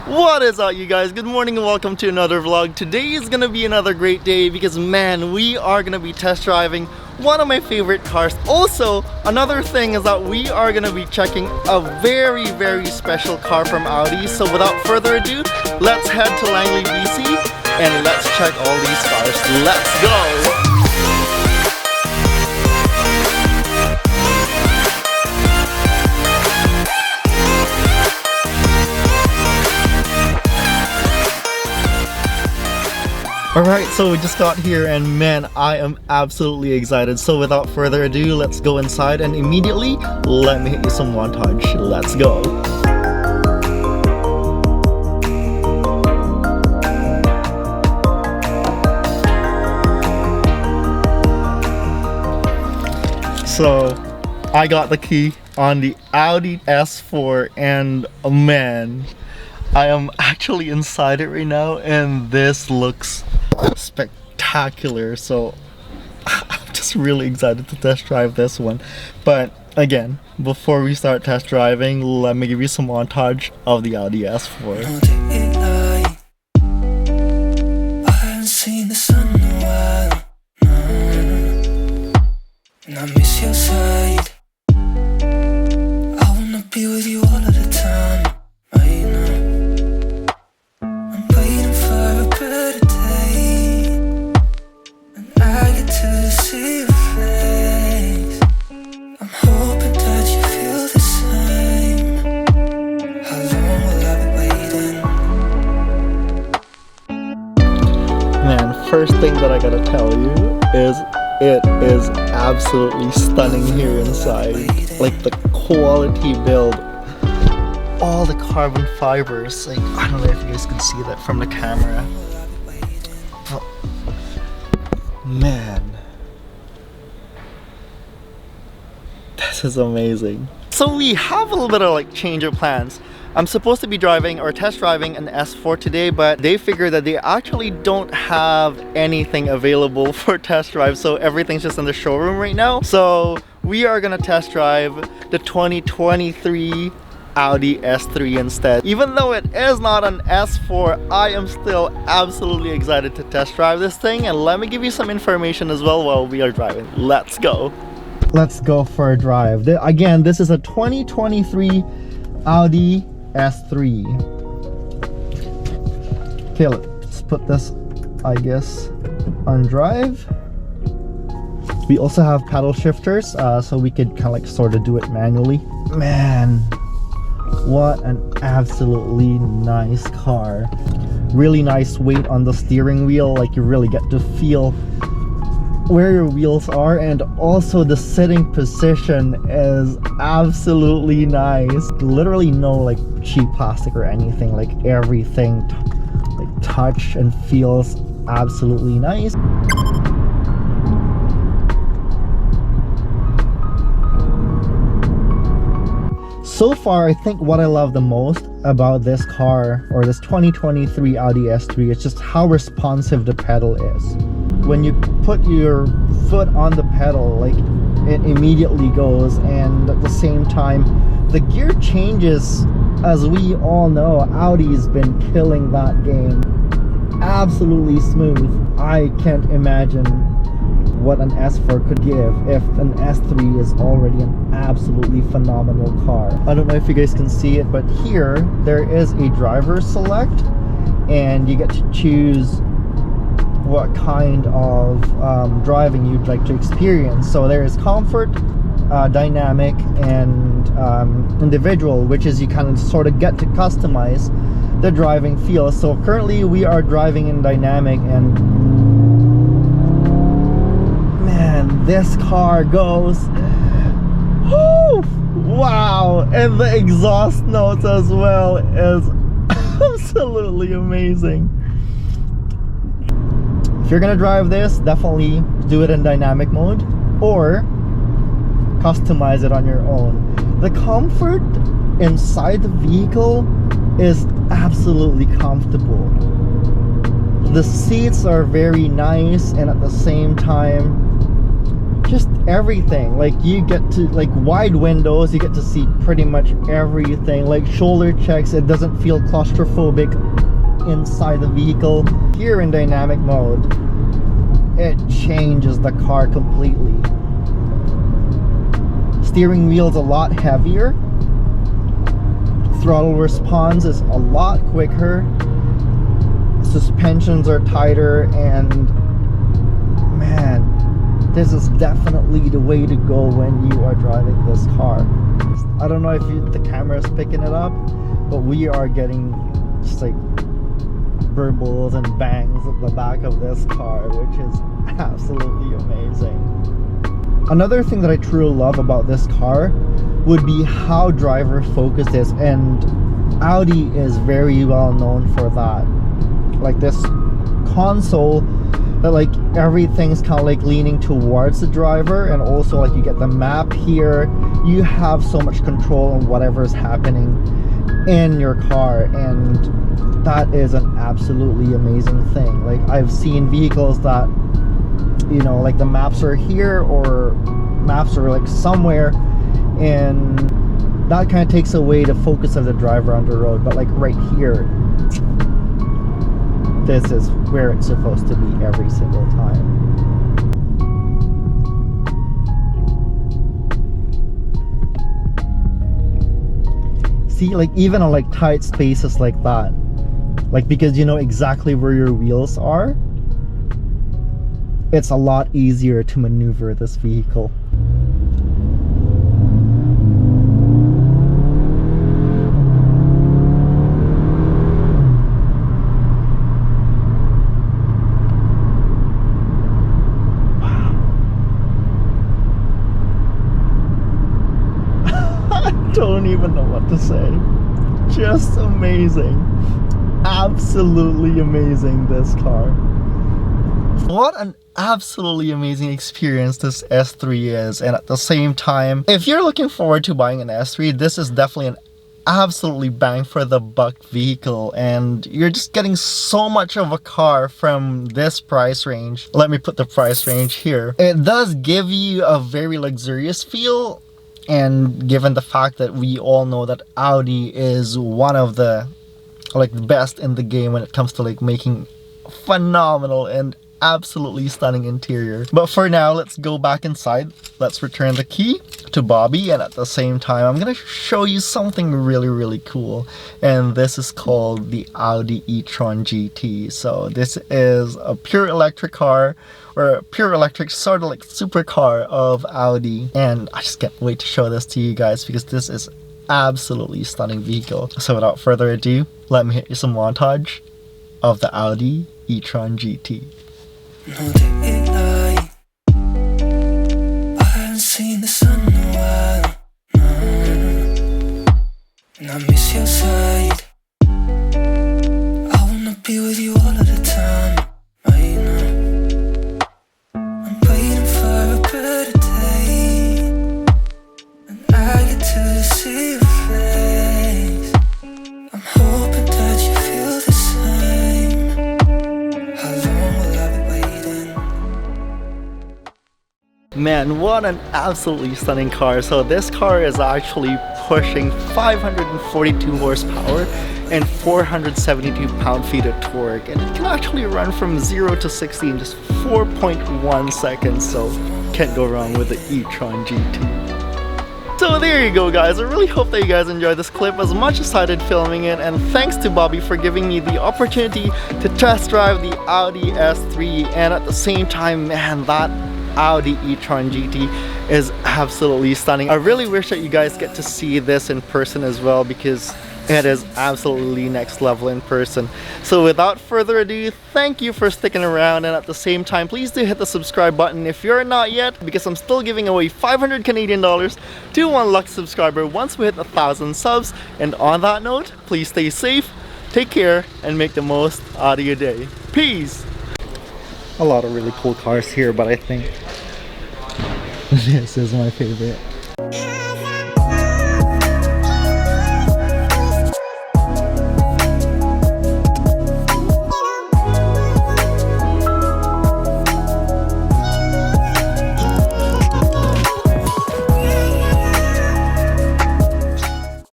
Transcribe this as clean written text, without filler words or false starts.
What is up, you guys? Good morning and welcome to another vlog. Today is gonna be another great day because man, we are gonna be test driving one of my favorite cars. Also, another thing is that we are gonna be checking a very special car from Audi. So without further ado, let's head to Langley, BC and let's check all these cars. Let's go! Alright, so we just got here and man, I am absolutely excited. So without further ado, let's go inside and immediately let me hit you some montage. Let's go. So I got the key on the Audi S3 and man, I am actually inside it right now and this looks spectacular. So I'm just really excited to test drive this one. But again, before we start test driving, let me give you some montage of the Audi S3. I haven't seen the sun in a while, and I miss your side. I wanna be with you all of the time, right now. I'm waiting for a better day, and I get to see your face. I'm hoping that you feel the same. How long will I be waiting? Man, first thing that I gotta tell you is it is absolutely stunning here inside. Like the quality build, all the carbon fibers. Like, I don't know if you guys can see that from the camera. But, man, this is amazing. So we have a little bit of like change of plans. I'm supposed to be driving or test driving an S3 today, but they figured that they actually don't have anything available for test drive, so everything's just in the showroom right now. So we are gonna test drive the 2023 Audi S3 instead. Even though it is not an S3, I am still absolutely excited to test drive this thing, and let me give you some information as well while we are driving. Let's go. Let's go for a drive. Again, this is a 2023 Audi S3. Okay, let's put this, I guess, on drive. We also have paddle shifters, so we could kind of like sort of do it manually. Man, what an absolutely nice car. Really nice weight on the steering wheel, like you really get to feel where your wheels are, and also the sitting position is absolutely nice. Literally no like cheap plastic or anything, like everything like touch and feels absolutely nice. So far, I think what I love the most about this car, or this 2023 Audi S3, is just how responsive the pedal is. When you put your foot on the pedal, like it immediately goes, and at the same time the gear changes. As we all know, Audi's been killing that game. Absolutely smooth. I can't imagine what an S3 could give if an S3 is already an absolutely phenomenal car. I don't know if you guys can see it, but here there is a driver select and you get to choose what kind of driving you'd like to experience. So there is comfort, dynamic, and individual, which is you kind of sort of get to customize the driving feel. So currently we are driving in dynamic, and man, this car goes, whoo, wow, and the exhaust notes as well is absolutely amazing. If you're gonna drive this, definitely do it in dynamic mode or customize it on your own. The comfort inside the vehicle is absolutely comfortable. The seats are very nice, and at the same time just everything. Like you get to, like, wide windows, you get to see pretty much everything. Like shoulder checks, it doesn't feel claustrophobic inside the vehicle. Here in dynamic mode, it changes the car completely. Steering wheel's a lot heavier. Throttle response is a lot quicker. Suspensions are tighter, and man, this is definitely the way to go when you are driving this car. I don't know if the camera is picking it up, but we are getting just like burbles and bangs at the back of this car, which is absolutely amazing. Another thing that I truly love about this car would be how driver focused it is, and Audi is very well known for that. Like this console, that like everything's kind of like leaning towards the driver, and also like you get the map here. You have so much control on whatever is happening in your car, and that is an absolutely amazing thing. Like I've seen vehicles that, you know, like the maps are here or maps are like somewhere, and that kind of takes away the focus of the driver on the road. But like right here, this is where it's supposed to be every single time. See, like even on like tight spaces like that, like because you know exactly where your wheels are, it's a lot easier to maneuver this vehicle. Don't even know what to say. Just amazing. Absolutely amazing, this car. What an absolutely amazing experience this S3 is, and at the same time, if you're looking forward to buying an S3, this is definitely an absolutely bang for the buck vehicle, and you're just getting so much of a car from this price range. Let me put the price range here. It does give you a very luxurious feel, and given the fact that we all know that Audi is one of the like best in the game when it comes to like making phenomenal and absolutely stunning interior. But for now, let's go back inside. Let's return the key to Bobby, and at the same time I'm gonna show you something really cool, and this is called the Audi e-tron GT. So this is a pure electric car, or a pure electric sort of like supercar of Audi, and I just can't wait to show this to you guys because this is absolutely stunning vehicle. So without further ado, let me hit you some montage of the Audi e-tron GT. No daylight, I haven't seen the sun in a while, no. And I miss your side. I wanna be with you all of the time, right now. I'm waiting for a better day, and I get to see your face. I'm hoping that you feel the same. How long will I be waiting? Man, what an absolutely stunning car. So this car is actually pushing 542 horsepower and 472 pound-feet of torque, and it can actually run from 0 to 60 in just 4.1 seconds, so can't go wrong with the e-tron GT. So there you go, guys. I really hope that you guys enjoyed this clip as much as I did filming it, and thanks to Bobby for giving me the opportunity to test drive the Audi S3, and at the same time, man, that Audi e-tron GT is absolutely stunning. I really wish that you guys get to see this in person as well, because it is absolutely next level in person. So without further ado, thank you for sticking around, and at the same time, please do hit the subscribe button if you're not yet, because I'm still giving away 500 Canadian dollars to one lucky subscriber once we hit 1,000 subs. And on that note, please stay safe, take care, and make the most out of your day. Peace! A lot of really cool cars here, but I think this is my favorite.